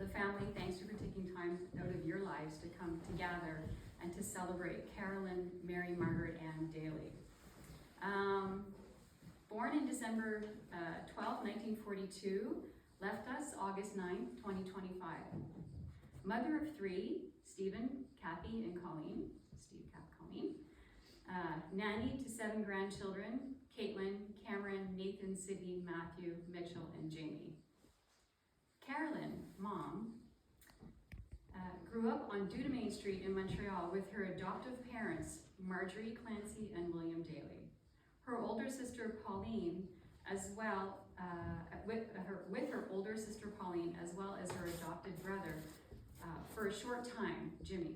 the family thanks you for taking time out of your lives to come to gather and to celebrate Carolyn Mary Margaret Ann Daly. Born in December 12, 1942, left us August 9, 2025. Mother of three, Stephen, Cathy, and Colleen. Steve, Kath, Colleen. Nanny to 7 grandchildren, Caitlin, Cameron, Nathan, Sydney, Matthew, Mitchell, and Jamie. Carolyn, mom, grew up on Dudemaine Street in Montreal with her adoptive parents, Marjorie Clancy and William Daly. Her older sister Pauline, as well, with her older sister Pauline, as well as her adopted brother, for a short time, Jimmy.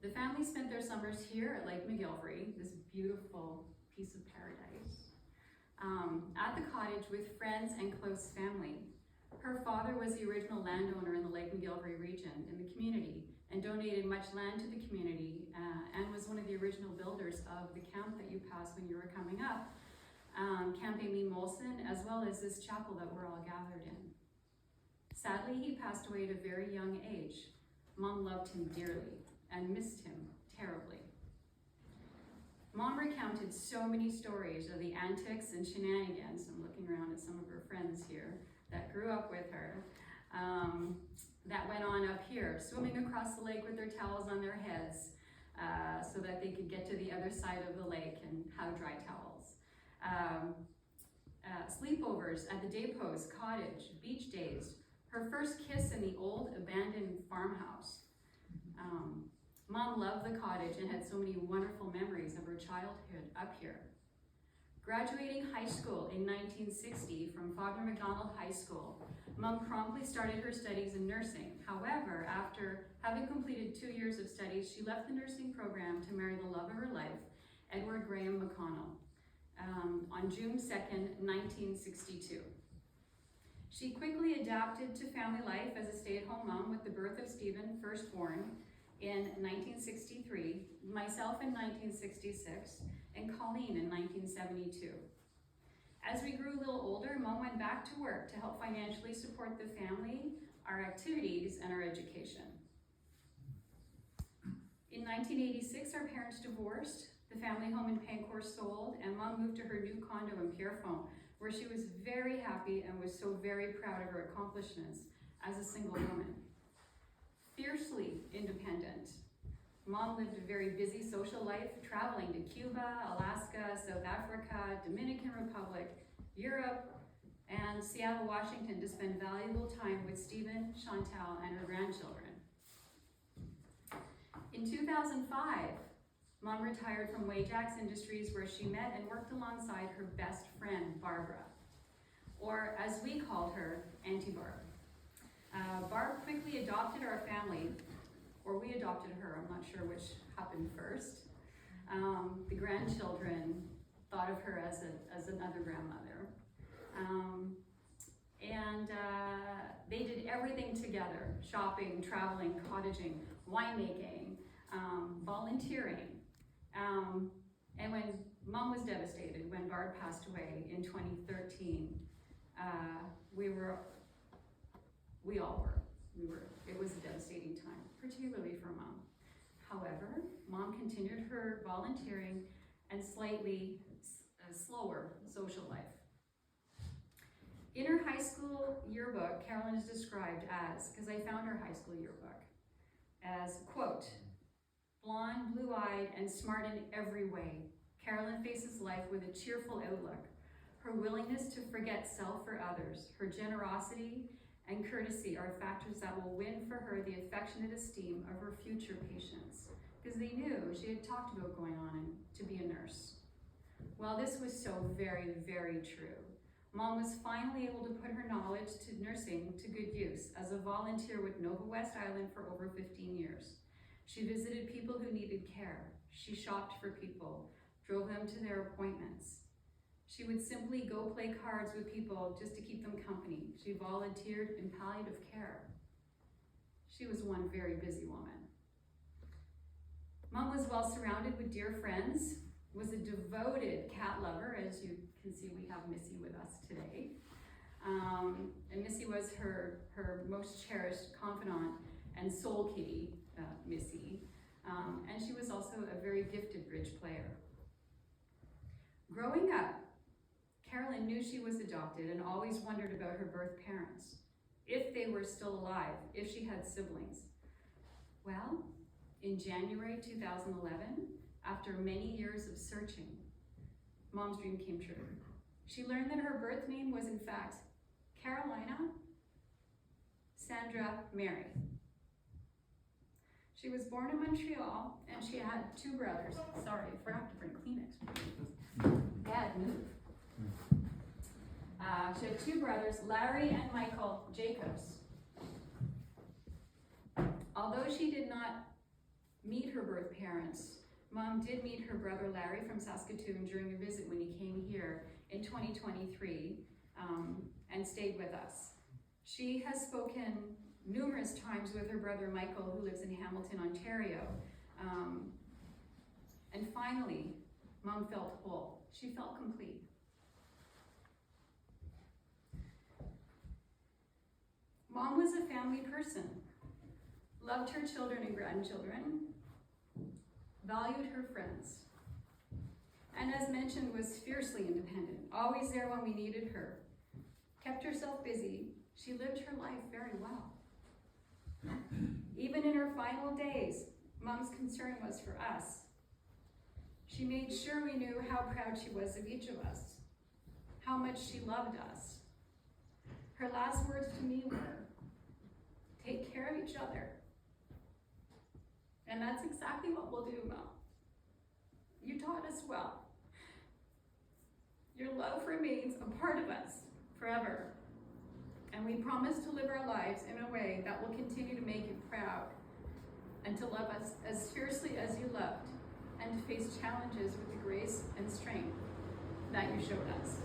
The family spent their summers here at Lake McGillivray, this beautiful piece of paradise, at the cottage with friends and close family. Her father was the original landowner in the Lake McGillivray region in the community and donated much land to the community and was one of the original builders of the camp that you passed when you were coming up, Camp Amy Molson, as well as this chapel that we're all gathered in. Sadly, he passed away at a very young age. Mom loved him dearly and missed him terribly. Mom recounted so many stories of the antics and shenanigans, I'm looking around at some of her friends here that grew up with her, that went on up here, swimming across the lake with their towels on their heads so that they could get to the other side of the lake and have dry towels. Sleepovers at the day post, cottage, beach days, her first kiss in the old abandoned farmhouse. Mom loved the cottage and had so many wonderful memories of her childhood up here. Graduating high school in 1960 from Father McDonald High School, Mom promptly started her studies in nursing. However, after having completed 2 years of studies, she left the nursing program to marry the love of her life, Edward Graham McConnell, on June 2nd, 1962. She quickly adapted to family life as a stay-at-home mom with the birth of Stephen, firstborn, in 1963, myself in 1966, and Colleen in 1972. As we grew a little older, Mom went back to work to help financially support the family, our activities, and our education. In 1986, our parents divorced, the family home in Pancourt sold, and Mom moved to her new condo in Pierrefonds, where she was very happy and was so very proud of her accomplishments as a single woman. Fiercely independent, Mom lived a very busy social life, traveling to Cuba, Alaska, South Africa, Dominican Republic, Europe, and Seattle, Washington to spend valuable time with Stephen, Chantal, and her grandchildren. In 2005, Mom retired from Wajax Industries, where she met and worked alongside her best friend, Barbara, or as we called her, Auntie Barb. Barb quickly adopted our family, or we adopted her, I'm not sure which happened first. The grandchildren thought of her as another grandmother. They did everything together, shopping, traveling, cottaging, winemaking, volunteering. And when Mom was devastated, when Barb passed away in 2013, we all were. It was a devastating time, particularly for Mom. However, Mom continued her volunteering and slightly slower social life. In her high school yearbook, Carolyn is described as, because I found her high school yearbook, as, quote, blonde, blue-eyed, and smart in every way, Carolyn faces life with a cheerful outlook. Her willingness to forget self for others, her generosity and courtesy are factors that will win for her the affectionate esteem of her future patients, because they knew she had talked about going on to be a nurse. Well, this was so very, very true. Mom was finally able to put her knowledge to nursing to good use as a volunteer with Nova West Island for over 15 years. She visited people who needed care. She shopped for people, drove them to their appointments. She would simply go play cards with people just to keep them company. She volunteered in palliative care. She was one very busy woman. Mom was well surrounded with dear friends, was a devoted cat lover. As you can see, we have Missy with us today. And Missy was her most cherished confidant and soul kitty, Missy. And she was also a very gifted bridge player. Growing up, Carolyn knew she was adopted and always wondered about her birth parents, if they were still alive, if she had siblings. Well, in January 2011, after many years of searching, Mom's dream came true. She learned that her birth name was in fact Carolina Sandra Mary. She was born in Montreal, and she had two brothers. Sorry, I forgot to bring Kleenex. Dad, move. She had two brothers, Larry and Michael Jacobs. Although she did not meet her birth parents, Mom did meet her brother Larry from Saskatoon during a visit when he came here in 2023 and stayed with us. She has spoken numerous times with her brother Michael, who lives in Hamilton, Ontario. And finally, Mom felt whole. She felt complete. Mom was a family person, loved her children and grandchildren, valued her friends, and as mentioned, was fiercely independent, always there when we needed her, kept herself busy. She lived her life very well. Even in her final days, Mom's concern was for us. She made sure we knew how proud she was of each of us, how much she loved us. Her last words to me were, "Take care of each other." And that's exactly what we'll do, Mom. You taught us well. Your love remains a part of us forever. And we promise to live our lives in a way that will continue to make you proud and to love us as fiercely as you loved and to face challenges with the grace and strength that you showed us.